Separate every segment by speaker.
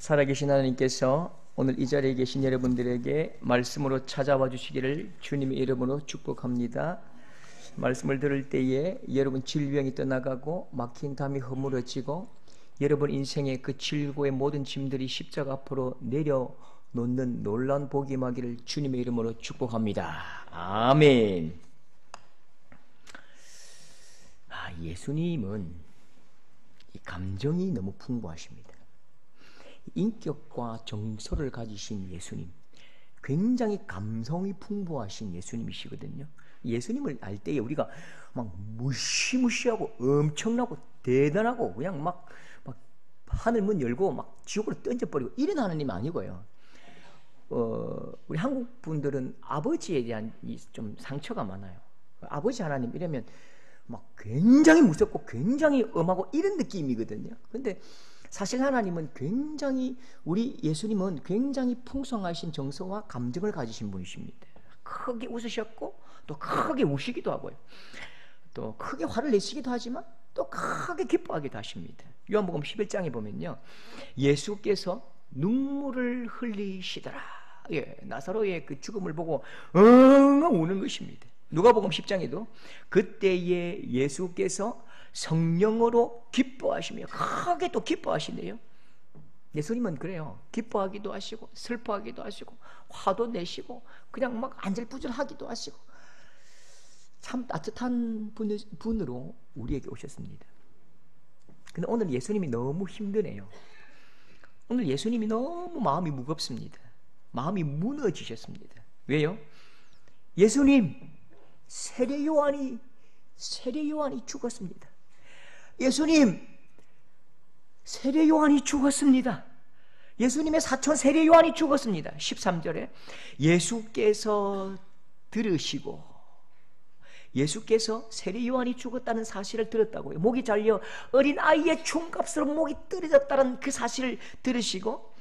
Speaker 1: 살아계신 하나님께서 오늘 이 자리에 계신 여러분들에게 말씀으로 찾아와 주시기를 주님의 이름으로 축복합니다. 말씀을 들을 때에 여러분 질병이 떠나가고 막힌 담이 허물어지고 여러분 인생의 그 질고의 모든 짐들이 십자가 앞으로 내려놓는 놀라운 복이 임하기를 주님의 이름으로 축복합니다. 아멘. 예수님은 이 감정이 너무 풍부하십니다. 인격과 정서를 가지신 예수님, 굉장히 감성이 풍부하신 예수님이시거든요. 예수님을 알 때에 우리가 막 무시무시하고 엄청나고 대단하고 그냥 막 하늘 문 열고 막 지옥으로 던져버리고 이런 하나님 아니고요. 우리 한국 분들은 아버지에 대한 좀 상처가 많아요. 아버지 하나님 이러면 막 굉장히 무섭고 굉장히 엄하고 이런 느낌이거든요. 근데 사실 하나님은 굉장히, 우리 예수님은 굉장히 풍성하신 정서와 감정을 가지신 분이십니다. 크게 웃으셨고 또 크게 우시기도 하고요. 또 크게 화를 내시기도 하지만 또 크게 기뻐하기도 하십니다. 요한복음 11장에 보면요, 예수께서 눈물을 흘리시더라. 나사로의 그 죽음을 보고 엉엉 우는 것입니다. 누가복음 10장에도 그때에 예수께서 성령으로 기뻐하시며 크게 또 기뻐하시네요. 예수님은 그래요. 기뻐하기도 하시고 슬퍼하기도 하시고 화도 내시고 그냥 막 안절부절하기도 하시고 참 따뜻한 분으로 우리에게 오셨습니다. 근데 오늘 예수님이 너무 힘드네요. 오늘 예수님이 너무 마음이 무겁습니다. 마음이 무너지셨습니다. 왜요? 예수님, 세례 요한이 죽었습니다. 예수님, 세례 요한이 죽었습니다. 예수님의 사촌 세례 요한이 죽었습니다. 13절에 예수께서 들으시고, 예수께서 세례 요한이 죽었다는 사실을 들었다고요. 목이 잘려 어린 아이의 춤값으로 목이 떨어졌다는 그 사실을 들으시고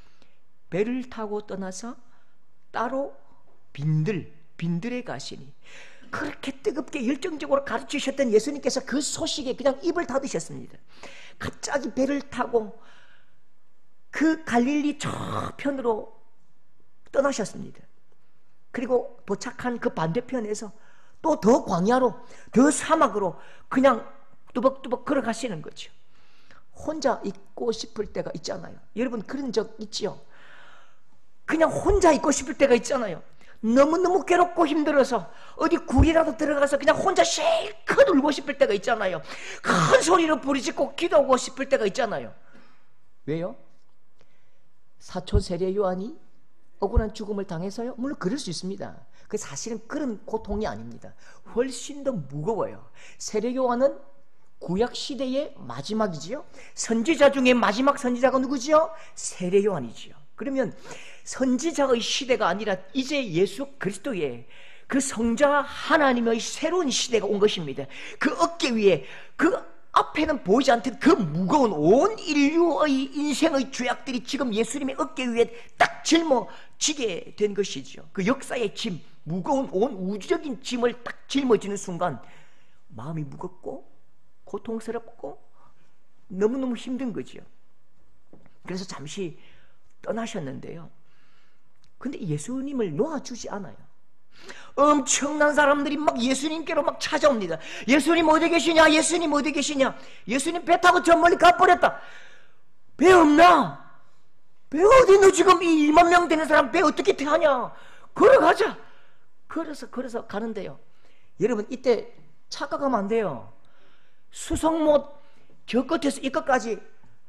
Speaker 1: 배를 타고 떠나서 따로 빈들에 가시니, 그렇게 뜨겁게 열정적으로 가르치셨던 예수님께서 그 소식에 그냥 입을 닫으셨습니다. 갑자기 배를 타고 그 갈릴리 저편으로 떠나셨습니다. 그리고 도착한 그 반대편에서 또 더 광야로, 더 사막으로 그냥 뚜벅뚜벅 걸어가시는 거죠. 혼자 있고 싶을 때가 있잖아요. 여러분 그런 적 있지요? 그냥 혼자 있고 싶을 때가 있잖아요. 너무너무 괴롭고 힘들어서 어디 굴이라도 들어가서 그냥 혼자 실컷 울고 싶을 때가 있잖아요. 큰 소리로 부르짖고 기도하고 싶을 때가 있잖아요. 왜요? 사촌 세례 요한이 억울한 죽음을 당해서요? 물론 그럴 수 있습니다. 그 사실은 그런 고통이 아닙니다. 훨씬 더 무거워요. 세례 요한은 구약 시대의 마지막이지요. 선지자 중에 마지막 선지자가 누구지요? 세례 요한이지요. 그러면 선지자의 시대가 아니라 이제 예수 그리스도의 그 성자 하나님의 새로운 시대가 온 것입니다. 그 어깨 위에, 그 앞에는 보이지 않던 그 무거운 온 인류의 인생의 죄악들이 지금 예수님의 어깨 위에 딱 짊어지게 된 것이죠. 그 역사의 짐, 무거운 온 우주적인 짐을 딱 짊어지는 순간 마음이 무겁고 고통스럽고 너무너무 힘든 거죠. 그래서 잠시 떠나셨는데요. 근데 예수님을 놓아주지 않아요. 엄청난 사람들이 막 예수님께로 막 찾아옵니다. 예수님 어디 계시냐? 예수님 어디 계시냐? 예수님 배 타고 저 멀리 가버렸다. 배 없나? 배 어디 있노? 지금 이 2만 명 되는 사람 배 어떻게 타냐? 걸어가자. 걸어서 가는데요. 여러분 이때 착각하면 안 돼요. 수성못 저 끝에서 이 끝까지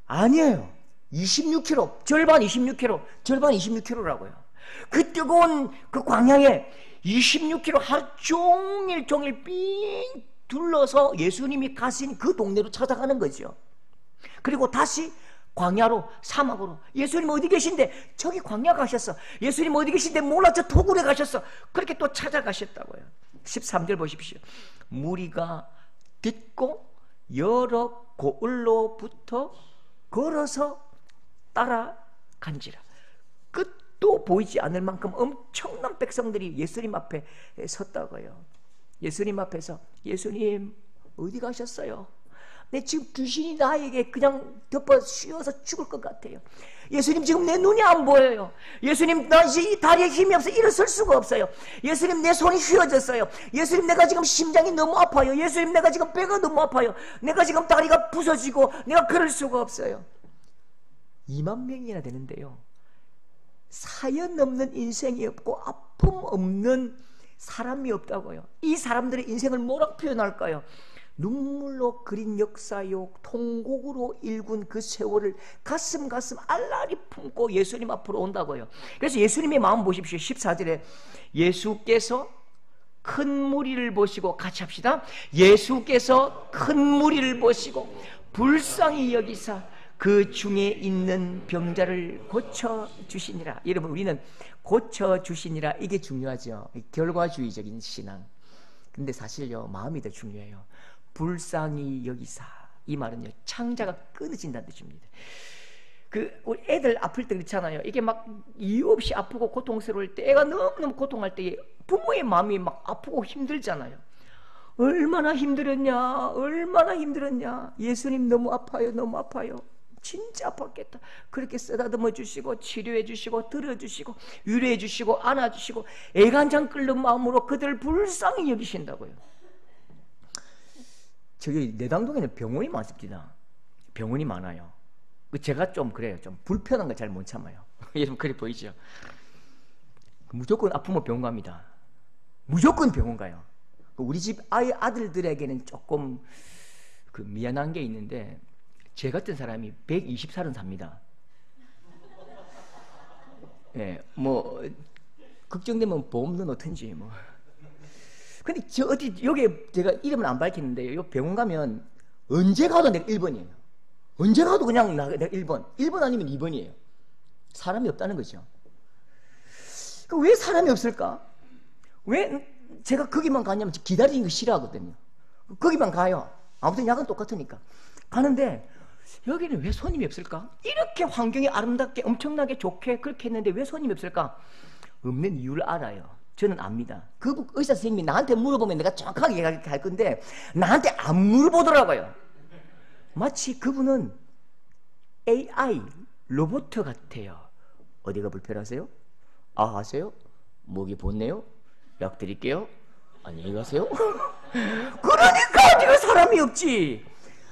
Speaker 1: 아니에요. 26km, 절반 26km라고요. 그 뜨거운 그 광야에 26km 하루 종일 삥 둘러서 예수님이 가신 그 동네로 찾아가는 거죠. 그리고 다시 광야로, 사막으로. 예수님 어디 계신데? 저기 광야 가셨어. 예수님 어디 계신데? 몰라, 저 토굴에 가셨어. 그렇게 또 찾아가셨다고요. 13절 보십시오. 무리가 듣고 여러 고을로부터 걸어서 따라간지라. 끝도 보이지 않을 만큼 엄청난 백성들이 예수님 앞에 섰다고요. 예수님 앞에서 예수님 어디 가셨어요? 내 지금 귀신이 나에게 그냥 덮어 씌워서 죽을 것 같아요. 예수님 지금 내 눈이 안 보여요. 예수님 나 이제 이 다리에 힘이 없어 일어설 수가 없어요. 예수님 내 손이 휘어졌어요. 예수님 내가 지금 심장이 너무 아파요. 예수님 내가 지금 배가 너무 아파요. 내가 지금 다리가 부서지고 내가 걸을 수가 없어요. 2만 명이나 되는데요. 사연 없는 인생이 없고 아픔 없는 사람이 없다고요. 이 사람들의 인생을 뭐라고 표현할까요? 눈물로 그린 역사요, 통곡으로 일군 그 세월을 가슴 알라리 품고 예수님 앞으로 온다고요. 그래서 예수님의 마음 보십시오. 14절에 예수께서 큰 무리를 보시고, 같이 합시다. 예수께서 큰 무리를 보시고 불쌍히 여기사 그 중에 있는 병자를 고쳐주시니라. 여러분, 우리는 고쳐주시니라, 이게 중요하죠. 결과주의적인 신앙. 근데 사실요, 마음이 더 중요해요. 불쌍히 여기사, 이 말은요, 창자가 끊어진다는 뜻입니다. 우리 애들 아플 때 그렇잖아요. 이게 막 이유 없이 아프고 고통스러울 때, 애가 너무너무 고통할 때 부모의 마음이 막 아프고 힘들잖아요. 얼마나 힘들었냐, 얼마나 힘들었냐. 예수님 너무 아파요, 너무 아파요. 진짜 아팠겠다. 그렇게 쓰다듬어 주시고 치료해 주시고 들어주시고 위로해 주시고 안아주시고 애간장 끓는 마음으로 그들을 불쌍히 여기신다고요. 저기 내당동에는 병원이 많습니다. 병원이 많아요. 제가 좀 그래요. 좀 불편한 걸 잘 못 참아요. 여러분 그래 보이죠? 무조건 아프면 병원 갑니다. 무조건 병원 가요. 우리 집 아들들에게는 조금 미안한 게 있는데, 제 같은 사람이 120살은 삽니다. 예, 뭐 걱정되면 보험도 넣든지 뭐. 근데 여기 제가 이름을 안 밝히는데, 요 병원 가면 언제 가도 내가 1번이에요. 언제 가도 그냥 내가 1번 아니면 2번이에요. 사람이 없다는 거죠. 왜 사람이 없을까? 왜 제가 거기만 가냐면 기다리는 거 싫어하거든요. 거기만 가요. 아무튼 약은 똑같으니까. 가는데 여기는 왜 손님이 없을까? 이렇게 환경이 아름답게 엄청나게 좋게 그렇게 했는데 왜 손님이 없을까? 없는 이유를 알아요. 저는 압니다. 그 의사 선생님이 나한테 물어보면 내가 정확하게 얘기할 건데 나한테 안 물어보더라고요. 마치 그분은 AI 로봇 같아요. 어디가 불편하세요? 아하세요? 목이 본네요? 약 드릴게요? 안녕히 가세요? 그러니까 내가 사람이 없지.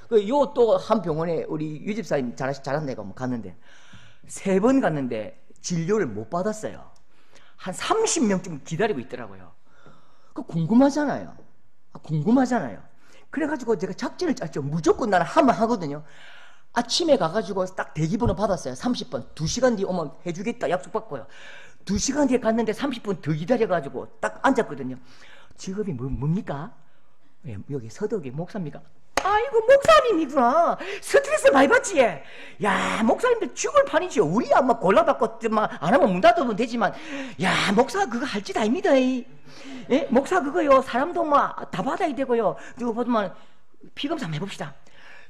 Speaker 1: 요 또 한 병원에 우리 유집사님 잘한 데가 갔는데 3번 갔는데 진료를 못 받았어요. 한 30명쯤 기다리고 있더라고요. 궁금하잖아요. 궁금하잖아요. 그래가지고 제가 작전을 짰죠. 무조건 나는 하면 하거든요. 아침에 가가지고 딱 대기번호 받았어요. 30번. 2시간 뒤에 오면 해주겠다 약속받고요. 2시간 뒤에 갔는데 30분 더 기다려가지고 딱 앉았거든요. 직업이 뭡니까? 예, 여기 서덕이 목사입니까? 아이고 목사님이구나. 스트레스 많이 받지? 야, 목사님들 죽을 판이지요. 우리야 막 골라받고 막 안 하면 문 닫으면 되지만, 야, 목사 그거 할 짓 아닙니다. 예? 목사 그거요 사람도 막 다 받아야 되고요. 이거 보면 피검사 한번 해봅시다.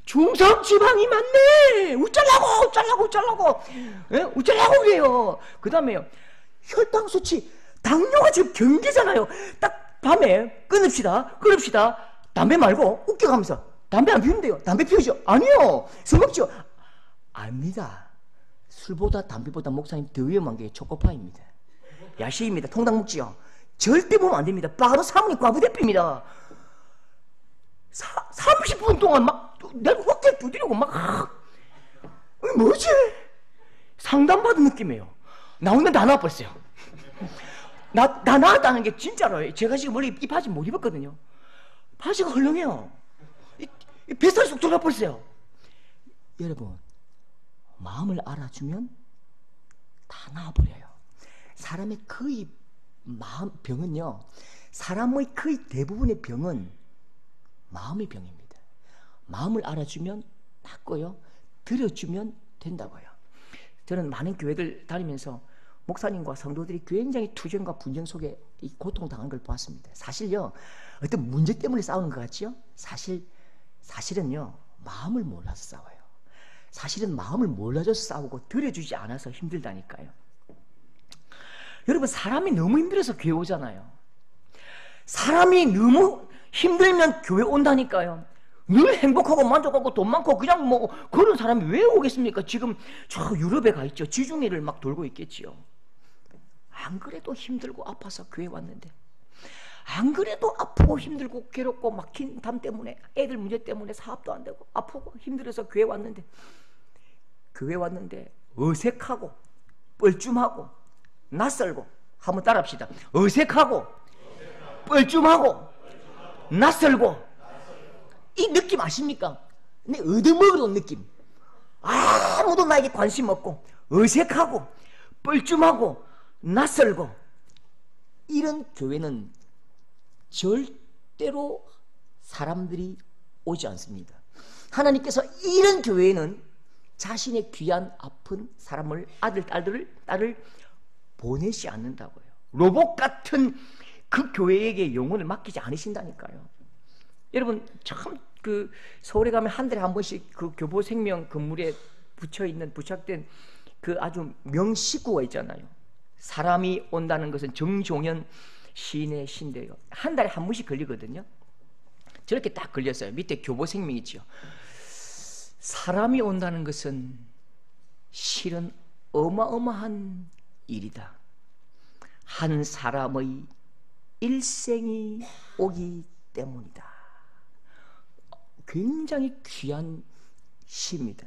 Speaker 1: 중성 지방이 많네. 우짤라고 예? 우짤라고 그래요. 그 다음에요, 혈당 수치, 당뇨가 지금 경계잖아요. 딱 밤에 끊읍시다. 담배 말고 웃겨가면서 담배 안 피우는데요. 담배 피우죠? 아니요. 술 먹죠? 압니다. 술보다 담배보다 목사님 더 위험한 게 초코파이입니다. 야식입니다. 통닭 먹지요? 절대 보면 안 됩니다. 바로 사모님 과부대표입니다. 30분 동안 막 내가 어깨 두드리고 막 뭐지? 상담받은 느낌이에요. 나 오늘 다 나왔어요. 나 나왔다는 게 진짜로요. 제가 지금 원래 이 바지 못 입었거든요. 바지가 헐렁해요. 이 뱃살 쏙 들어가 버렸어요. 여러분, 마음을 알아주면 다 나아버려요. 사람의 거의 병은요, 사람의 거의 대부분의 병은 마음의 병입니다. 마음을 알아주면 낫고요, 들어주면 된다고요. 저는 많은 교회들 다니면서 목사님과 성도들이 굉장히 투쟁과 분쟁 속에 이 고통당한 걸 보았습니다. 사실요, 어떤 문제 때문에 싸우는 것 같지요? 사실은요, 마음을 몰라서 싸워요. 사실은 마음을 몰라줘서 싸우고 들어주지 않아서 힘들다니까요. 여러분, 사람이 너무 힘들어서 교회 오잖아요. 사람이 너무 힘들면 교회 온다니까요. 늘 행복하고 만족하고 돈 많고 그냥 뭐 그런 사람이 왜 오겠습니까? 지금 저 유럽에 가 있죠. 지중해를 막 돌고 있겠지요. 안 그래도 힘들고 아파서 교회 왔는데, 안 그래도 아프고 힘들고 괴롭고 막힌 담 때문에, 애들 문제 때문에 사업도 안 되고 아프고 힘들어서 교회 왔는데 어색하고 뻘쭘하고 낯설고, 한번 따라합시다. 어색하고 뻘쭘하고 낯설고. 이 느낌 아십니까? 내 얻어먹으러 느낌. 아무도 나에게 관심 없고 어색하고 뻘쭘하고 낯설고, 이런 교회는 절대로 사람들이 오지 않습니다. 하나님께서 이런 교회에는 자신의 귀한 아픈 사람을, 아들, 딸을 보내지 않는다고요. 로봇 같은 그 교회에게 영혼을 맡기지 않으신다니까요. 여러분, 참 그 서울에 가면 한 달에 한 번씩 그 교보생명 건물에 부착된 그 아주 명시구가 있잖아요. 사람이 온다는 것은 정종현 시인의 시인데요, 한 달에 한 번씩 걸리거든요. 저렇게 딱 걸렸어요. 밑에 교보생명 있죠. 사람이 온다는 것은 실은 어마어마한 일이다. 한 사람의 일생이 오기 때문이다. 굉장히 귀한 시입니다.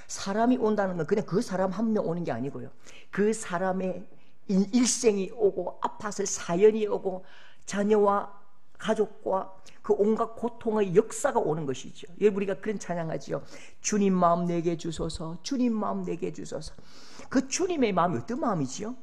Speaker 1: 사람이 온다는 건 그냥 그 사람 한 명 오는 게 아니고요, 그 사람의 일생이 오고 아파서 사연이 오고 자녀와 가족과 그 온갖 고통의 역사가 오는 것이죠. 여러분, 우리가 그런 찬양하지요. 주님 마음 내게 주소서, 주님 마음 내게 주소서. 그 주님의 마음이 어떤 마음이지요?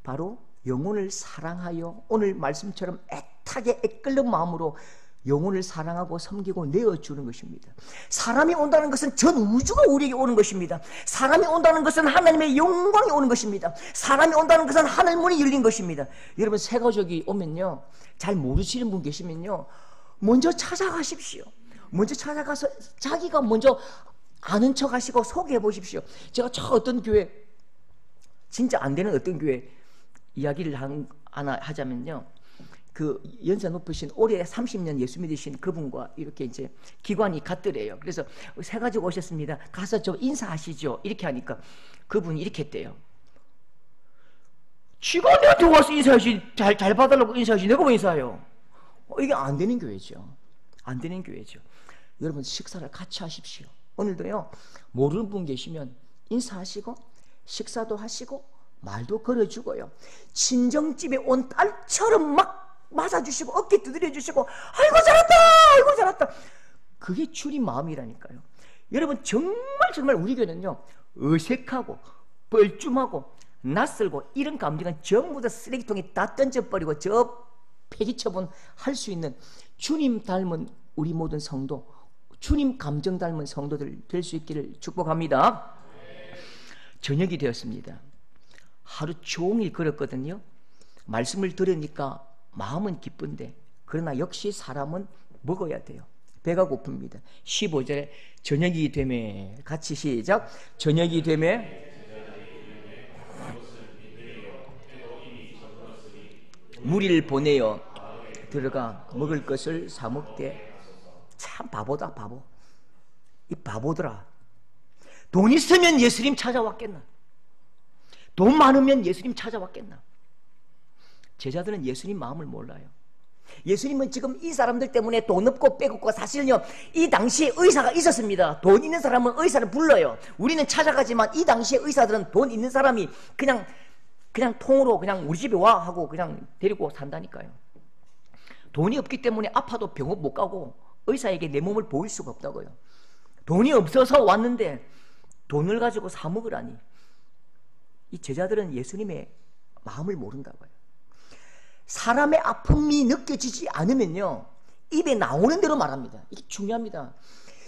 Speaker 1: 바로 영혼을 사랑하여, 오늘 말씀처럼 애타게 애끓는 마음으로 영혼을 사랑하고 섬기고 내어주는 것입니다. 사람이 온다는 것은 전 우주가 우리에게 오는 것입니다. 사람이 온다는 것은 하나님의 영광이 오는 것입니다. 사람이 온다는 것은 하늘 문이 열린 것입니다. 여러분, 새 가족이 오면요, 잘 모르시는 분 계시면요, 먼저 찾아가십시오. 먼저 찾아가서 자기가 먼저 아는 척 하시고 소개해 보십시오. 제가 어떤 교회, 진짜 안 되는 어떤 교회 이야기를 하나 하자면요, 그 연세 높으신 올해 30년 예수 믿으신 그분과 이렇게 이제 기관이 같더래요. 그래서 새 가지고 오셨습니다, 가서 좀 인사하시죠. 이렇게 하니까 그분이 이렇게 했대요. 지가 내한테 와서 인사하시, 잘 봐달라고 인사하시, 내가 왜 인사해요? 이게 안 되는 교회죠. 안 되는 교회죠. 여러분, 식사를 같이 하십시오. 오늘도요, 모르는 분 계시면 인사하시고 식사도 하시고 말도 걸어주고요, 친정집에 온 딸처럼 막 맞아주시고 어깨 두드려주시고 아이고 잘한다, 아이고 잘한다. 그게 주님 마음이라니까요. 여러분, 정말 우리 교회는요, 어색하고 뻘쭘하고 낯설고 이런 감정은 전부 다 쓰레기통에 다 던져버리고 저 폐기처분 할 수 있는 주님 닮은 우리 모든 성도, 주님 감정 닮은 성도들 될 수 있기를 축복합니다. 저녁이 되었습니다. 하루 종일 걸었거든요. 말씀을 들으니까 마음은 기쁜데, 그러나 역시 사람은 먹어야 돼요. 배가 고픕니다. 15절에 저녁이 되매, 같이 시작. 저녁이 되매 무리를 보내어 들어가 먹을 것을 사 먹되. 참 바보다, 바보. 이 바보더라. 돈 있으면 예수님 찾아왔겠나? 돈 많으면 예수님 찾아왔겠나? 제자들은 예수님 마음을 몰라요. 예수님은 지금 이 사람들 때문에 돈 없고 빼곡고, 사실은요, 이 당시에 의사가 있었습니다. 돈 있는 사람은 의사를 불러요. 우리는 찾아가지만 이 당시에 의사들은 돈 있는 사람이 그냥 통으로 그냥 우리 집에 와 하고 그냥 데리고 산다니까요. 돈이 없기 때문에 아파도 병원 못 가고 의사에게 내 몸을 보일 수가 없다고요. 돈이 없어서 왔는데 돈을 가지고 사 먹으라니. 이 제자들은 예수님의 마음을 모른다고요. 사람의 아픔이 느껴지지 않으면요, 입에 나오는 대로 말합니다. 이게 중요합니다.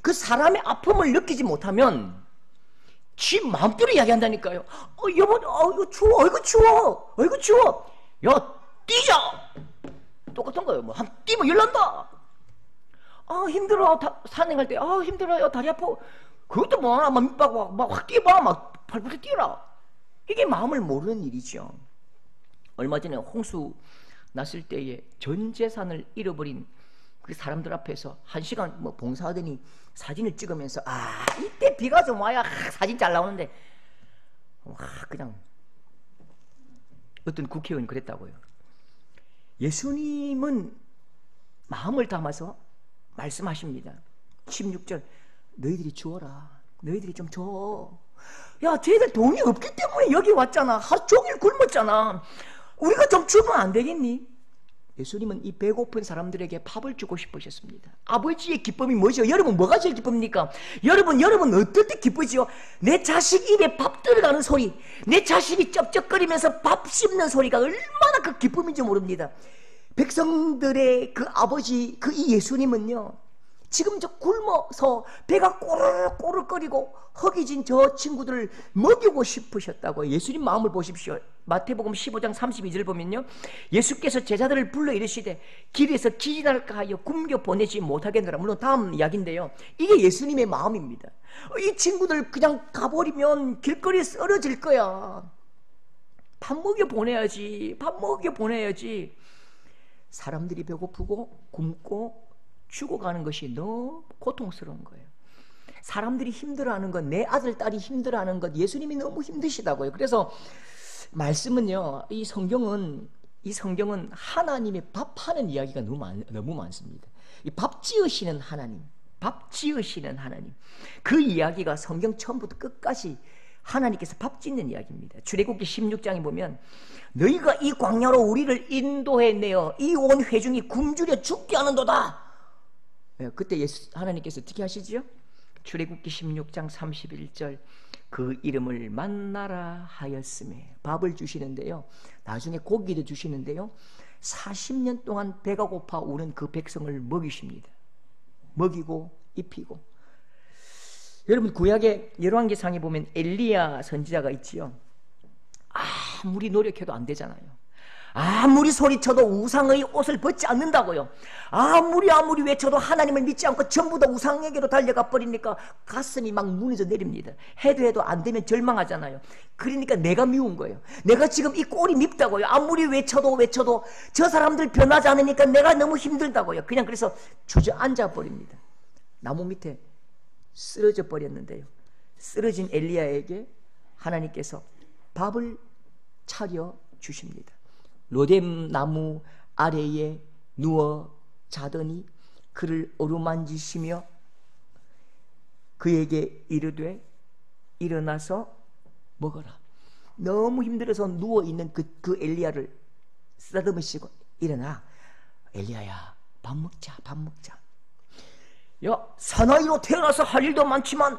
Speaker 1: 그 사람의 아픔을 느끼지 못하면 지 마음대로 이야기한다니까요. 여보, 이거 추워, 이거 추워, 이거 추워. 야, 뛰자. 똑같은 거예요. 한 뛰면 열난다. 힘들어. 산행할 때 힘들어요, 다리 아파. 그것도 뭐하나, 막 확 뛰어봐, 막 팔부터 뛰어라. 이게 마음을 모르는 일이죠. 얼마 전에 홍수 났을 때에 전 재산을 잃어버린 그 사람들 앞에서 1시간 뭐 봉사하더니 사진을 찍으면서 이때 비가 좀 와야 사진 잘 나오는데 그냥 어떤 국회의원이 그랬다고요. 예수님은 마음을 담아서 말씀하십니다. 16절 너희들이 주어라. 너희들이 좀 줘. 야, 쟤들 돈이 없기 때문에 여기 왔잖아. 하루 종일 굶었잖아. 우리가 좀 주면 안 되겠니? 예수님은 이 배고픈 사람들에게 밥을 주고 싶으셨습니다. 아버지의 기쁨이 뭐죠? 여러분 뭐가 제일 기쁩니까? 여러분 어떨 때 기쁘지요? 내 자식 입에 밥 들어가는 소리, 내 자식이 쩝쩝거리면서 밥 씹는 소리가 얼마나 그 기쁨인지 모릅니다. 백성들의 그 아버지, 그 이 예수님은요, 지금 저 굶어서 배가 꼬르륵꼬르륵거리고 허기진 저 친구들을 먹이고 싶으셨다고. 예수님 마음을 보십시오. 마태복음 15장 32절 보면요, 예수께서 제자들을 불러 이르시되 길에서 기진할까 하여 굶겨 보내지 못하겠노라. 물론 다음 이야기인데요, 이게 예수님의 마음입니다. 이 친구들 그냥 가버리면 길거리에 쓰러질 거야. 밥 먹여 보내야지. 밥 먹여 보내야지. 사람들이 배고프고 굶고 죽어가는 것이 너무 고통스러운 거예요. 사람들이 힘들어하는 것, 내 아들, 딸이 힘들어하는 것, 예수님이 너무 힘드시다고요. 그래서 말씀은요, 이 성경은 하나님의 밥하는 이야기가 너무 많습니다. 이 밥 지으시는 하나님, 그 이야기가 성경 처음부터 끝까지 하나님께서 밥 짓는 이야기입니다. 출애굽기 16장에 보면 너희가 이 광야로 우리를 인도해내어 이 온 회중이 굶주려 죽게 하는도다. 그때 하나님께서 어떻게 하시죠? 출애굽기 16장 31절 그 이름을 만나라 하였음에 밥을 주시는데요, 나중에 고기도 주시는데요, 40년 동안 배가 고파 우는 그 백성을 먹이십니다. 먹이고 입히고. 여러분 구약의 열왕기상에 보면 엘리야 선지자가 있지요. 아무리 노력해도 안 되잖아요. 아무리 소리쳐도 우상의 옷을 벗지 않는다고요. 아무리 외쳐도 하나님을 믿지 않고 전부 다 우상에게로 달려가 버리니까 가슴이 막 무너져 내립니다. 해도 안 되면 절망하잖아요. 그러니까 내가 미운 거예요. 내가 지금 이 꼴이 밉다고요. 아무리 외쳐도 저 사람들 변하지 않으니까 내가 너무 힘들다고요. 그냥 그래서 주저앉아 버립니다. 나무 밑에 쓰러져 버렸는데요, 쓰러진 엘리야에게 하나님께서 밥을 차려 주십니다. 로뎀 나무 아래에 누워 자더니 그를 어루만지시며 그에게 이르되 일어나서 먹어라. 너무 힘들어서 누워있는 그 엘리야를 쓰다듬으시고 일어나. 엘리야야, 밥 먹자. 야, 사나이로 태어나서 할 일도 많지만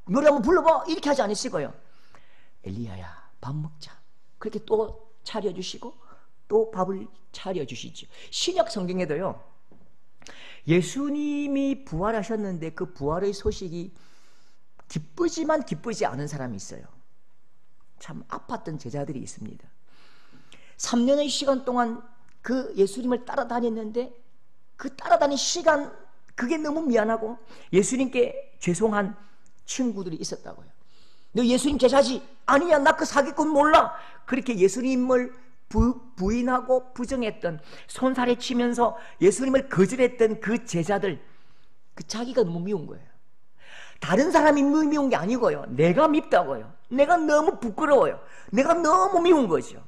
Speaker 1: 노래 한번 불러봐, 이렇게 하지 않으시고요, 엘리야야 밥 먹자. 그렇게 또 차려주시고 또 밥을 차려주시죠. 신약 성경에도요, 예수님이 부활하셨는데 그 부활의 소식이 기쁘지만 기쁘지 않은 사람이 있어요. 참 아팠던 제자들이 있습니다. 3년의 시간 동안 그 예수님을 따라다녔는데 그 따라다닌 시간, 그게 너무 미안하고 예수님께 죄송한 친구들이 있었다고요. 너 예수님 제자지? 아니야, 나 그 사기꾼 몰라. 그렇게 예수님을 부인하고 부정했던, 손살에 치면서 예수님을 거절했던 그 제자들, 그 자기가 너무 미운 거예요. 다른 사람이 미운 게 아니고요, 내가 밉다고요. 내가 너무 부끄러워요. 내가 너무 미운 거죠.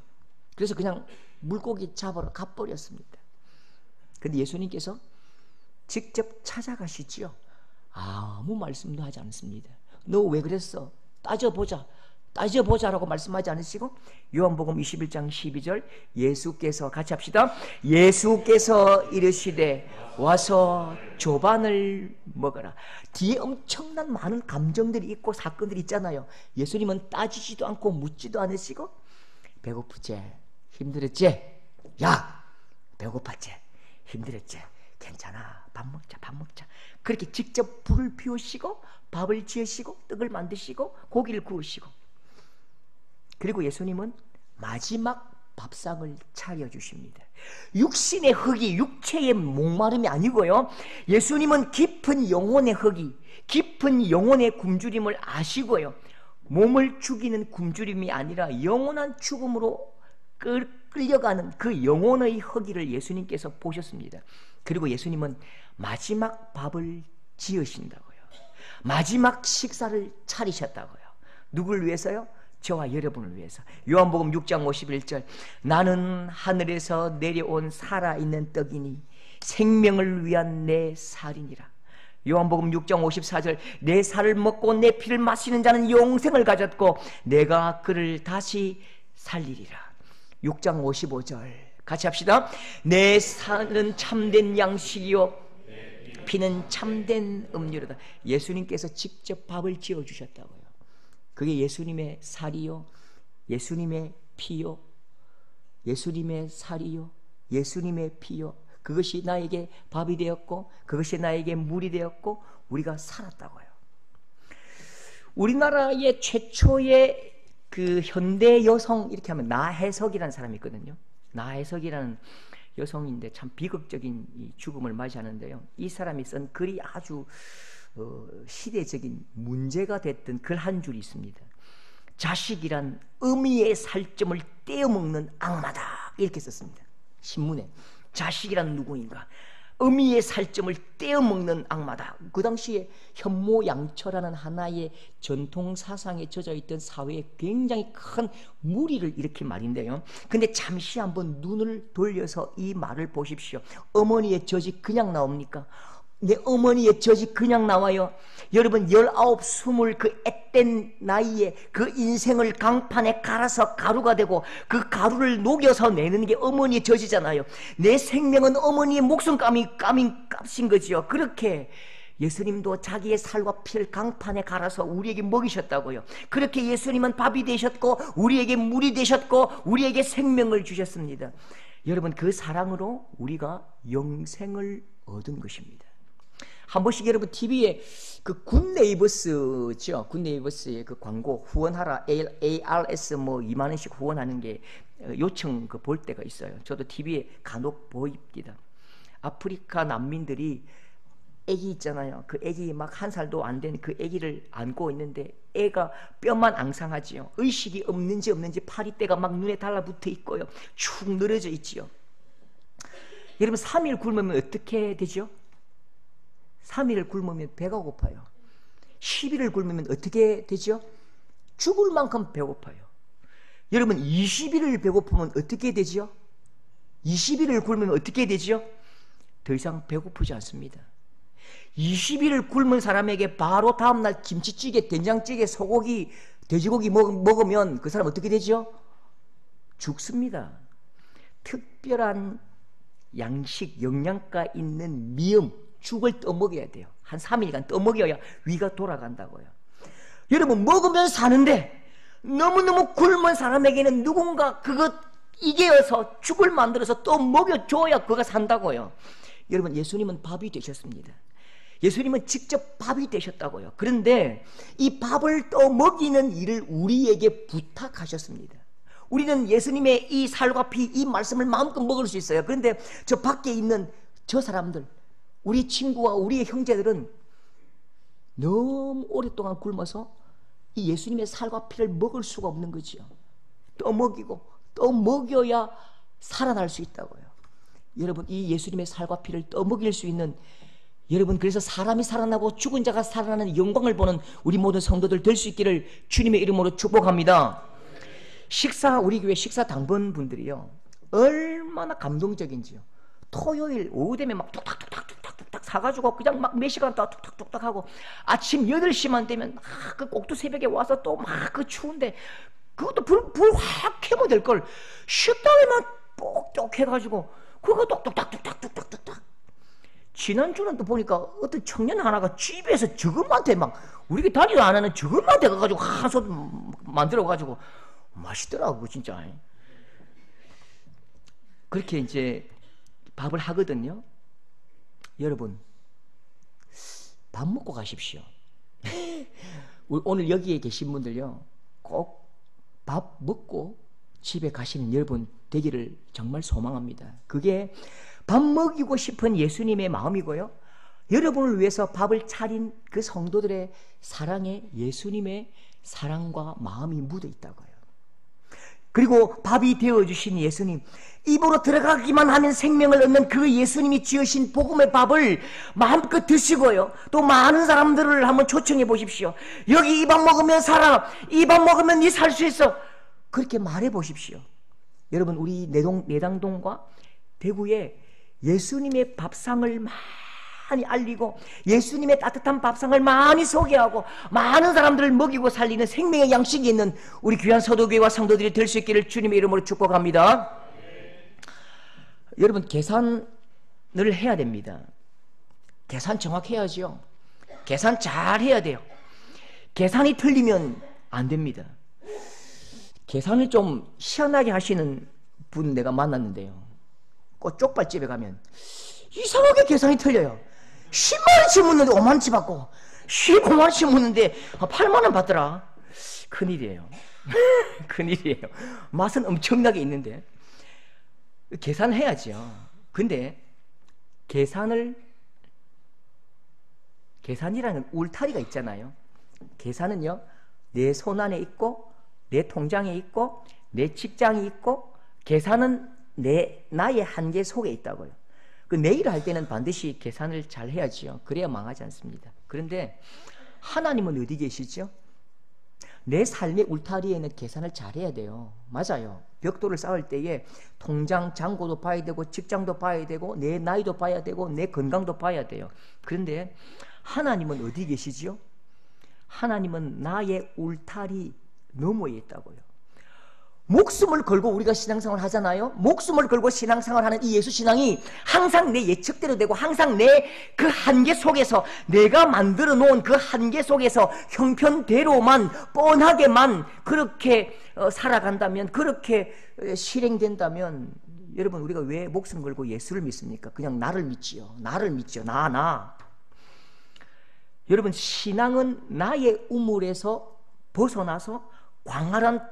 Speaker 1: 그래서 그냥 물고기 잡으러 가버렸습니다. 그런데 예수님께서 직접 찾아가시지요. 아무 말씀도 하지 않습니다. 너 왜 그랬어? 따져보자라고 말씀하지 않으시고, 요한복음 21장 12절 예수께서, 같이 합시다. 예수께서 이르시되 와서 조반을 먹어라. 뒤에 엄청난 많은 감정들이 있고 사건들이 있잖아요. 예수님은 따지지도 않고 묻지도 않으시고, 배고프지? 힘들었지? 야, 배고팠지? 힘들었지? 괜찮아, 밥 먹자. 그렇게 직접 불을 피우시고 밥을 지으시고 떡을 만드시고 고기를 구우시고, 그리고 예수님은 마지막 밥상을 차려주십니다. 육신의 허기, 육체의 목마름이 아니고요, 예수님은 깊은 영혼의 허기, 깊은 영혼의 굶주림을 아시고요, 몸을 죽이는 굶주림이 아니라 영원한 죽음으로 끌려가는 그 영혼의 허기를 예수님께서 보셨습니다. 그리고 예수님은 마지막 밥을 지으신다고요. 마지막 식사를 차리셨다고요. 누굴 위해서요? 저와 여러분을 위해서. 요한복음 6장 51절, 나는 하늘에서 내려온 살아있는 떡이니 생명을 위한 내 살이니라. 요한복음 6장 54절, 내 살을 먹고 내 피를 마시는 자는 영생을 가졌고 내가 그를 다시 살리리라. 6장 55절 같이 합시다. 내 살은 참된 양식이요 피는 참된 음료로다. 예수님께서 직접 밥을 지어주셨다고요. 그게 예수님의 살이요, 예수님의 피요, 예수님의 살이요, 예수님의 피요. 그것이 나에게 밥이 되었고 그것이 나에게 물이 되었고 우리가 살았다고요. 우리나라의 최초의 그 현대 여성, 이렇게 하면 나혜석이라는 사람이 있거든요. 나혜석이라는 여성인데 참 비극적인 이 죽음을 맞이하는데요. 이 사람이 쓴 글이 아주 시대적인 문제가 됐던 글 한 줄이 있습니다. 자식이란 어미의 살점을 떼어먹는 악마다, 이렇게 썼습니다. 신문에. 자식이란 누구인가? 어미의 살점을 떼어먹는 악마다. 그 당시에 현모양처라는 하나의 전통 사상에 젖어있던 사회에 굉장히 큰 무리를 일으킨 말인데요. 근데 잠시 한번 눈을 돌려서 이 말을 보십시오. 어머니의 젖이 그냥 나옵니까? 내 어머니의 젖이 그냥 나와요? 여러분 19, 20 그 앳된 나이에 그 인생을 강판에 갈아서 가루가 되고 그 가루를 녹여서 내는 게 어머니의 젖이잖아요. 내 생명은 어머니의 목숨값인 값인 거지요. 그렇게 예수님도 자기의 살과 피를 강판에 갈아서 우리에게 먹이셨다고요. 그렇게 예수님은 밥이 되셨고 우리에게 물이 되셨고 우리에게 생명을 주셨습니다. 여러분 그 사랑으로 우리가 영생을 얻은 것입니다. 한 번씩 여러분 TV에 그 굿네이버스죠. 굿네이버스의 그 광고 후원하라 ARS 뭐 2만 원씩 후원하는 게 요청 그 볼 때가 있어요. 저도 TV에 간혹 보입니다. 아프리카 난민들이 애기 있잖아요. 그 애기 막 1살도 안 된 그 애기를 안고 있는데 애가 뼈만 앙상하지요. 의식이 없는지 파리떼가 막 눈에 달라붙어 있고요. 축 늘어져 있지요. 여러분 3일 굶으면 어떻게 되죠? 3일을 굶으면 배가 고파요. 10일을 굶으면 어떻게 되죠? 죽을 만큼 배고파요. 여러분 20일을 배고프면 어떻게 되죠? 20일을 굶으면 어떻게 되죠? 더 이상 배고프지 않습니다. 20일을 굶은 사람에게 바로 다음날 김치찌개, 된장찌개, 소고기, 돼지고기 먹으면 그 사람 어떻게 되죠? 죽습니다. 특별한 양식, 영양가 있는 미음, 죽을 떠먹여야 돼요. 한 3일간 떠먹여야 위가 돌아간다고요. 여러분 먹으면 사는데 너무너무 굶은 사람에게는 누군가 그것 이겨서 죽을 만들어서 또 먹여줘야 그가 산다고요. 여러분 예수님은 밥이 되셨습니다. 예수님은 직접 밥이 되셨다고요. 그런데 이 밥을 또 먹이는 일을 우리에게 부탁하셨습니다. 우리는 예수님의 이 살과 피, 이 말씀을 마음껏 먹을 수 있어요. 그런데 저 밖에 있는 저 사람들, 우리 친구와 우리의 형제들은 너무 오랫동안 굶어서 이 예수님의 살과 피를 먹을 수가 없는 거지요. 또 먹이고 또 먹여야 살아날 수 있다고요. 여러분 이 예수님의 살과 피를 또 먹일 수 있는, 여러분 그래서 사람이 살아나고 죽은 자가 살아나는 영광을 보는 우리 모든 성도들 될 수 있기를 주님의 이름으로 축복합니다. 우리 교회 식사 당번 분들이요 얼마나 감동적인지요. 토요일 오후 되면 막 툭탁 사가지고 그냥 막 몇 시간 동안 툭탁 하고 아침 8시만 되면 막 그 꼭두 새벽에 와서 또 막 그 추운데 그것도 불 확 켜면 될 걸 식당에만 똑똑 해가지고 그거 똑똑딱 지난주는 또 보니까 어떤 청년 하나가 집에서 저것만테 막 우리 다리도 안 하는 저것만테 가가지고 한솥 만들어가지고 맛있더라고 진짜. 그렇게 이제 밥을 하거든요. 여러분 밥 먹고 가십시오. 오늘 여기에 계신 분들요 꼭 밥 먹고 집에 가시는 여러분 되기를 정말 소망합니다. 그게 밥 먹이고 싶은 예수님의 마음이고요, 여러분을 위해서 밥을 차린 그 성도들의 사랑에 예수님의 사랑과 마음이 묻어 있다고요. 그리고 밥이 되어주신 예수님, 입으로 들어가기만 하면 생명을 얻는 그 예수님이 지으신 복음의 밥을 마음껏 드시고요. 또 많은 사람들을 한번 초청해 보십시오. 여기 이 밥 먹으면 살아. 이 밥 먹으면 네 살 수 있어. 그렇게 말해 보십시오. 여러분, 우리 내당동과 대구에 예수님의 밥상을 많이 알리고 예수님의 따뜻한 밥상을 많이 소개하고 많은 사람들을 먹이고 살리는 생명의 양식이 있는 우리 귀한 서도교회와 성도들이 될 수 있기를 주님의 이름으로 축복합니다. 여러분, 계산을 해야 됩니다. 계산 정확해야죠. 계산 잘 해야 돼요. 계산이 틀리면 안 됩니다. 계산을 좀 희한하게 하시는 분 내가 만났는데요. 꼭 쪽발집에 가면 이상하게 계산이 틀려요. 10만원치 묻는데 5만원치 받고 15만원치 묻는데 8만원 받더라. 큰일이에요. 큰일이에요. 맛은 엄청나게 있는데 계산을 해야죠. 근데 계산이라는 울타리가 있잖아요. 계산은요, 내 손 안에 있고 내 통장에 있고 내 직장이 있고 계산은 나의 한계 속에 있다고요. 그 내일 할 때는 반드시 계산을 잘 해야지요. 그래야 망하지 않습니다. 그런데 하나님은 어디 계시죠? 내 삶의 울타리에는 계산을 잘 해야 돼요. 맞아요. 벽돌을 쌓을 때에 통장 잔고도 봐야 되고 직장도 봐야 되고 내 나이도 봐야 되고 내 건강도 봐야 돼요. 그런데 하나님은 어디 계시죠? 하나님은 나의 울타리 너머에 있다고요. 목숨을 걸고 우리가 신앙생활 하잖아요. 목숨을 걸고 신앙생활 하는 이 예수신앙이 항상 내 예측대로 되고 항상 내 그 한계 속에서 내가 만들어 놓은 그 한계 속에서 형편대로만 뻔하게만 그렇게 살아간다면, 그렇게 실행된다면, 여러분, 우리가 왜 목숨 걸고 예수를 믿습니까? 그냥 나를 믿지요. 나를 믿죠. 나. 여러분, 신앙은 나의 우물에서 벗어나서 광활한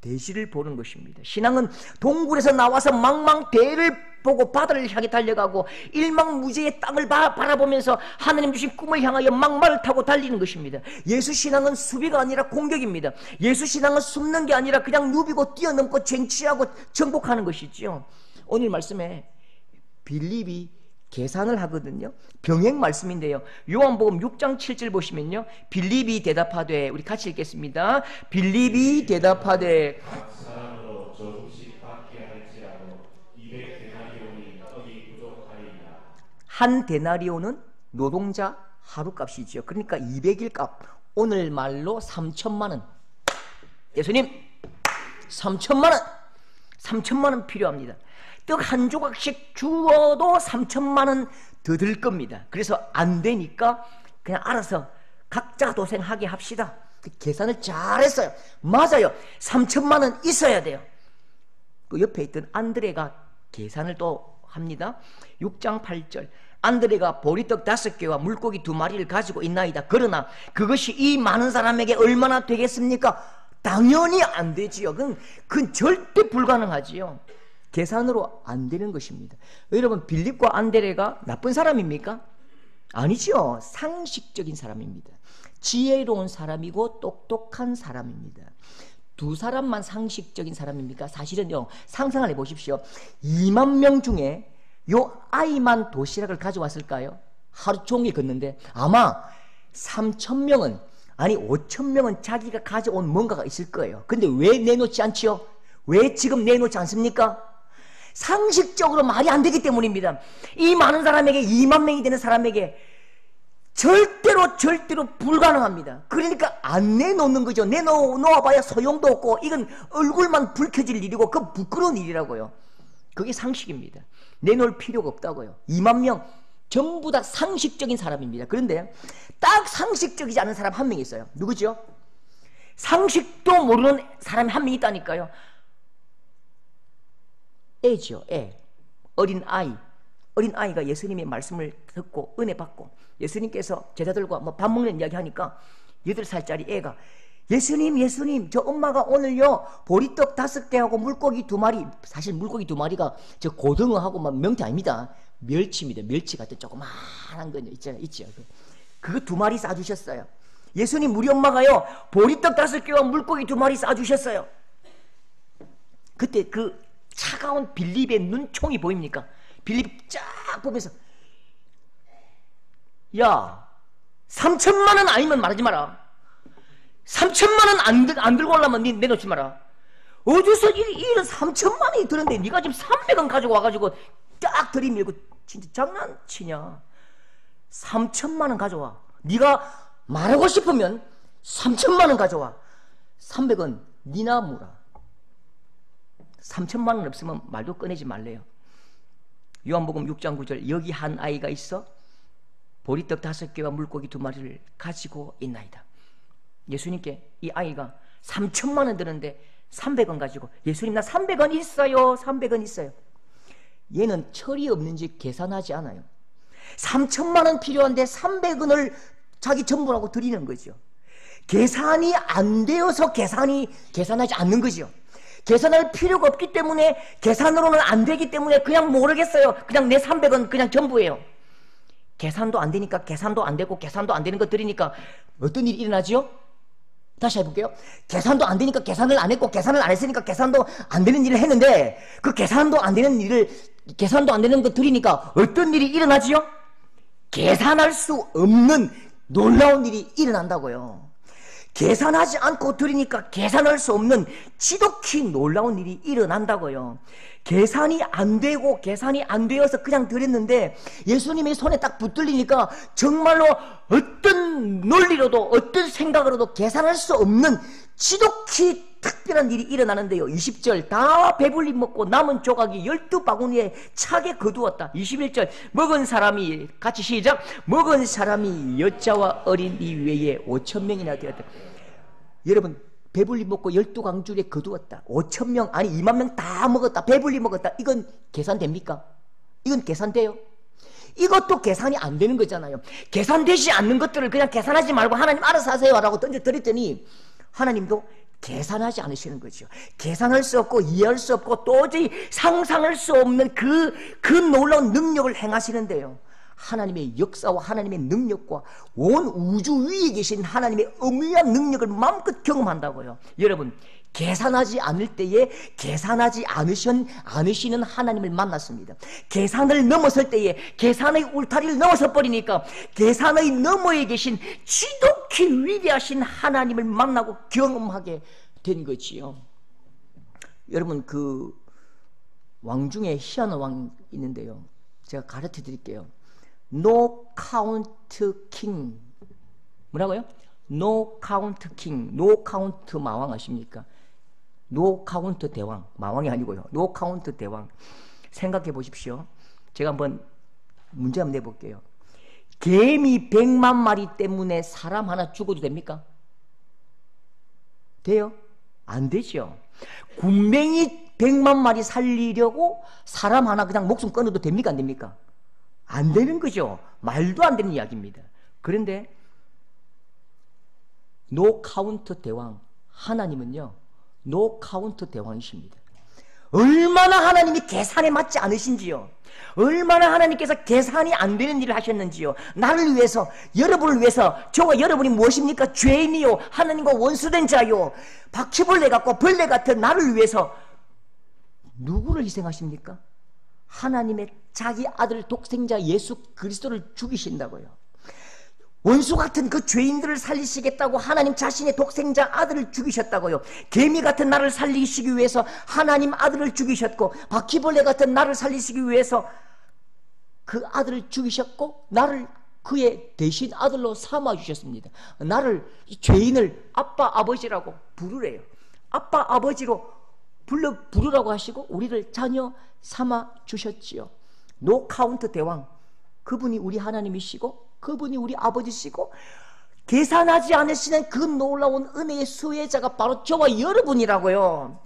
Speaker 1: 대지를 보는 것입니다. 신앙은 동굴에서 나와서 망망대해를 보고 바다를 향해 달려가고 일망무제의 땅을 바라보면서 하나님 주신 꿈을 향하여 막말을 타고 달리는 것입니다. 예수 신앙은 수비가 아니라 공격입니다. 예수 신앙은 숨는 게 아니라 그냥 누비고 뛰어넘고 쟁취하고 정복하는 것이죠. 오늘 말씀에 빌립이 계산을 하거든요. 병행 말씀인데요. 요한복음 6장 7절 보시면요. 빌립이 대답하되, 우리 같이 읽겠습니다. 빌립이 대답하되
Speaker 2: 각 사람으로 조금씩 받게 할지라도 200데나리온이 어디 부족하리이다.
Speaker 1: 한 데나리온은 노동자 하루값이죠. 그러니까 200일 값. 오늘 말로 3천만 원. 예수님 3천만 원. 3천만 원 필요합니다. 떡 한 조각씩 주어도 3천만 원 더 들 겁니다. 그래서 안 되니까 그냥 알아서 각자 도생하게 합시다. 계산을 잘했어요. 맞아요. 3천만 원 있어야 돼요. 그 옆에 있던 안드레가 계산을 또 합니다. 6장 8절. 안드레가 보리떡 5개와 물고기 2마리를 가지고 있나이다. 그러나 그것이 이 많은 사람에게 얼마나 되겠습니까? 당연히 안 되지요. 그건 절대 불가능하지요. 계산으로 안 되는 것입니다. 여러분, 빌립과 안드레가 나쁜 사람입니까? 아니죠. 상식적인 사람입니다. 지혜로운 사람이고 똑똑한 사람입니다. 두 사람만 상식적인 사람입니까? 사실은요, 상상을 해보십시오. 2만 명 중에 요 아이만 도시락을 가져왔을까요? 하루 종일 걷는데 아마 3천 명은, 아니 5천 명은 자기가 가져온 뭔가가 있을 거예요. 근데 왜 내놓지 않지요? 왜 지금 내놓지 않습니까? 상식적으로 말이 안 되기 때문입니다. 이 많은 사람에게, 2만 명이 되는 사람에게 절대로 불가능합니다. 그러니까 안 내놓는 거죠. 내놓아봐야 소용도 없고 이건 얼굴만 붉혀질 일이고 그 부끄러운 일이라고요. 그게 상식입니다. 내놓을 필요가 없다고요. 2만 명 전부 다 상식적인 사람입니다. 그런데 딱 상식적이지 않은 사람 한 명 있어요. 누구죠? 상식도 모르는 사람이 한 명 있다니까요. 애죠. 애. 어린아이가 예수님의 말씀을 듣고 은혜 받고 예수님께서 제자들과 밥 먹는 이야기 하니까 8살짜리 애가 예수님 저 엄마가 오늘요 보리떡 5개하고 물고기 2마리, 사실 물고기 2마리가 저 고등어하고 막 명태 아닙니다. 멸치입니다. 멸치 같은 조그마한 거 있죠. 그거 2마리 싸주셨어요. 예수님, 우리 엄마가요 보리떡 5개와 물고기 2마리 싸주셨어요. 그때 그 차가운 빌립의 눈총이 보입니까? 빌립이 쫙 보면서 야 3천만 원 아니면 말하지 마라. 3천만 원 안 들고 오려면 니 내놓지 마라. 어디서 이런 3천만 원이 드는데 네가 지금 300원 가지고 와가지고 딱 들이밀고 진짜 장난치냐. 3천만 원 가져와. 네가 말하고 싶으면 3천만 원 가져와. 300원 니나 물어. 3천만 원 없으면 말도 꺼내지 말래요. 요한복음 6장 9절 여기 한 아이가 있어 보리떡 5개와 물고기 2마리를 가지고 있나이다. 예수님께 이 아이가 3천만 원 드는데 300원 가지고 예수님 나 300원 있어요. 300원 있어요. 얘는 철이 없는지 계산하지 않아요. 3천만 원 필요한데 300원을 자기 전부라고 드리는 거죠. 계산이 안 되어서 계산하지 않는 거죠. 계산할 필요가 없기 때문에 계산으로는 안 되기 때문에 그냥 모르겠어요. 그냥 내 300원 그냥 전부예요. 계산도 안 되니까 계산도 안 되고 계산도 안 되는 거 드리니까 어떤 일이 일어나죠? 다시 해볼게요. 계산도 안 되니까 계산을 안 했고 계산을 안 했으니까 계산도 안 되는 일을 했는데 그 계산도 안 되는 거 드리니까 어떤 일이 일어나지요? 계산할 수 없는 놀라운 일이 일어난다고요. 계산하지 않고 드리니까 계산할 수 없는 지독히 놀라운 일이 일어난다고요. 계산이 안 되고 계산이 안 되어서 그냥 드렸는데 예수님의 손에 딱 붙들리니까 정말로 어떤 논리로도 어떤 생각으로도 계산할 수 없는 지독히 특별한 일이 일어나는데요. 20절 다 배불리 먹고 남은 조각이 12바구니에 차게 거두었다. 21절 먹은 사람이 같이 시작 먹은 사람이 여자와 어린이 외에 5,000명이나 되었다. 여러분 배불리 먹고 12광줄에 거두었다. 5,000명 아니 2만 명 다 먹었다. 배불리 먹었다. 이건 계산됩니까? 이건 계산돼요? 이것도 계산이 안 되는 거잖아요. 계산되지 않는 것들을 그냥 계산하지 말고 하나님 알아서 하세요 라고 던져드렸더니 하나님도 계산하지 않으시는 거죠. 계산할 수 없고 이해할 수 없고 도저히 상상할 수 없는 그 놀라운 능력을 행하시는데요. 하나님의 역사와 하나님의 능력과 온 우주 위에 계신 하나님의 엄밀한 능력을 마음껏 경험한다고요. 여러분 계산하지 않을 때에 계산하지 않으시는 하나님을 만났습니다. 계산을 넘었을 때에 계산의 울타리를 넘어서 버리니까 계산의 너머에 계신 지독히 위대하신 하나님을 만나고 경험하게 된 거지요. 여러분 그 왕 중에 희한한 왕이 있는데요. 제가 가르쳐 드릴게요. No count king. 뭐라고요? No count king. No count 마왕 아십니까? No count 대왕. 마왕이 아니고요. No count 대왕. 생각해 보십시오. 제가 한번 문제 한번 내볼게요. 개미 100만 마리 때문에 사람 하나 죽어도 됩니까? 돼요? 안 되죠. 군뱅이 100만 마리 살리려고 사람 하나 그냥 목숨 끊어도 됩니까? 안 됩니까? 안 되는 거죠. 말도 안 되는 이야기입니다. 그런데 노 카운트 대왕 하나님은요 노 카운트 대왕이십니다. 얼마나 하나님이 계산에 맞지 않으신지요. 얼마나 하나님께서 계산이 안 되는 일을 하셨는지요. 나를 위해서 여러분을 위해서 저와 여러분이 무엇입니까? 죄인이요 하나님과 원수된 자요 바퀴벌레 같고 벌레 같은 나를 위해서 누구를 희생하십니까? 하나님의 자기 아들 독생자 예수 그리스도를 죽이신다고요. 원수 같은 그 죄인들을 살리시겠다고 하나님 자신의 독생자 아들을 죽이셨다고요. 개미 같은 나를 살리시기 위해서 하나님 아들을 죽이셨고 바퀴벌레 같은 나를 살리시기 위해서 그 아들을 죽이셨고 나를 그의 대신 아들로 삼아주셨습니다. 나를 죄인을 아빠 아버지라고 부르래요. 아빠 아버지로 부르라고 하시고 우리를 자녀 삼아 주셨지요. 노 카운트 대왕 그분이 우리 하나님이시고 그분이 우리 아버지시고 계산하지 않으시는 그 놀라운 은혜의 수혜자가 바로 저와 여러분이라고요.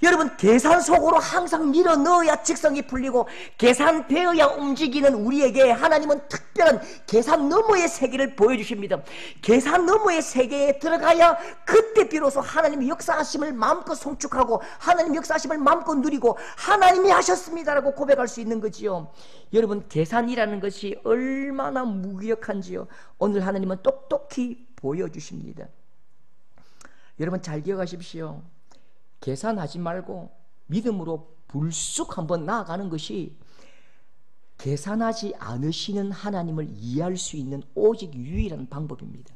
Speaker 1: 여러분 계산 속으로 항상 밀어 넣어야 직성이 풀리고 계산되어야 움직이는 우리에게 하나님은 특별한 계산 너머의 세계를 보여주십니다. 계산 너머의 세계에 들어가야 그때 비로소 하나님의 역사하심을 마음껏 송축하고 하나님의 역사하심을 마음껏 누리고 하나님이 하셨습니다라고 고백할 수 있는 거지요. 여러분 계산이라는 것이 얼마나 무기력한지요. 오늘 하나님은 똑똑히 보여주십니다. 여러분 잘 기억하십시오. 계산하지 말고 믿음으로 불쑥 한번 나아가는 것이 계산하지 않으시는 하나님을 이해할 수 있는 오직 유일한 방법입니다.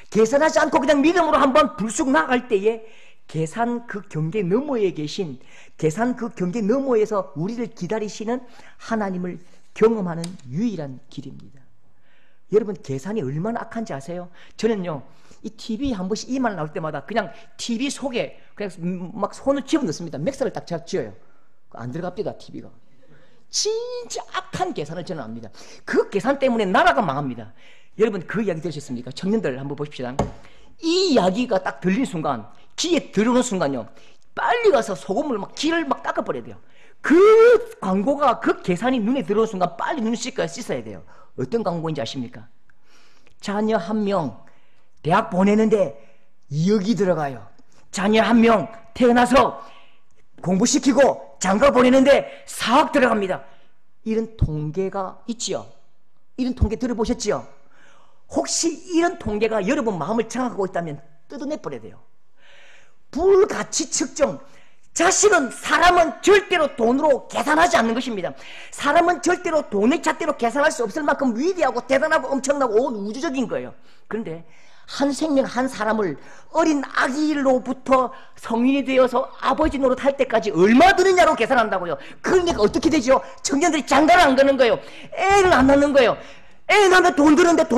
Speaker 1: 계산하지 않고 그냥 믿음으로 한번 불쑥 나아갈 때에 계산 그 경계 너머에 계신, 계산 그 경계 너머에서 우리를 기다리시는 하나님을 경험하는 유일한 길입니다. 여러분, 계산이 얼마나 악한지 아세요? 저는요, 이 TV 한 번씩 이 말 나올 때마다 그냥 TV 속에 그냥 막 손을 집어넣습니다. 맥살을 딱 쥐어요. 안 들어갑니다, TV가. 진짜 악한 계산을 저는 합니다. 그 계산 때문에 나라가 망합니다. 여러분, 그 이야기 들으셨습니까? 청년들 한번 보십시다. 이 이야기가 딱 들린 순간, 귀에 들어오는 순간요, 빨리 가서 소금을 막 귀를 막 닦아버려야 돼요. 그 광고가, 그 계산이 눈에 들어오는 순간 빨리 눈을 씻어야 돼요. 어떤 광고인지 아십니까? 자녀 한 명 대학 보내는데 2억이 들어가요. 자녀 한 명 태어나서 공부시키고 장가 보내는데 4억 들어갑니다. 이런 통계가 있지요. 이런 통계 들어보셨지요? 혹시 이런 통계가 여러분 마음을 장악하고 있다면 뜯어내버려야 돼요. 불가치 측정. 사람은 절대로 돈으로 계산하지 않는 것입니다. 사람은 절대로 돈의 잣대로 계산할 수 없을 만큼 위대하고 대단하고 엄청나고 온 우주적인 거예요. 그런데 한 생명 한 사람을 어린 아기로부터 성인이 되어서 아버지 노릇할 때까지 얼마 드느냐로 계산한다고요. 그러니까 어떻게 되죠? 청년들이 장가를 안 가는 거예요. 애를 안 낳는 거예요. 애 낳으면 돈 드는데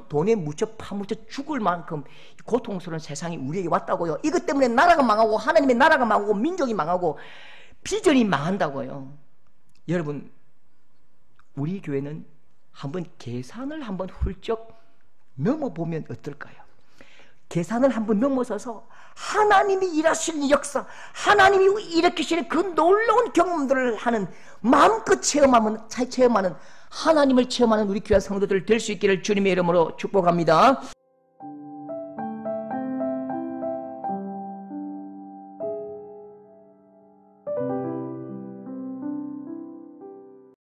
Speaker 1: 돈에 묻혀 파묻혀 죽을 만큼 고통스러운 세상이 우리에게 왔다고요. 이것 때문에 나라가 망하고 하나님의 나라가 망하고 민족이 망하고 비전이 망한다고요. 여러분, 우리 교회는 한번 계산을 한번 훌쩍 넘어보면 어떨까요? 계산을 한번 넘어서서 하나님이 일하시는 역사, 하나님이 일으키시는 그 놀라운 경험들을 하는, 마음껏 체험하는 하나님을 체험하는 우리 귀한 성도들 될 수 있기를 주님의 이름으로 축복합니다.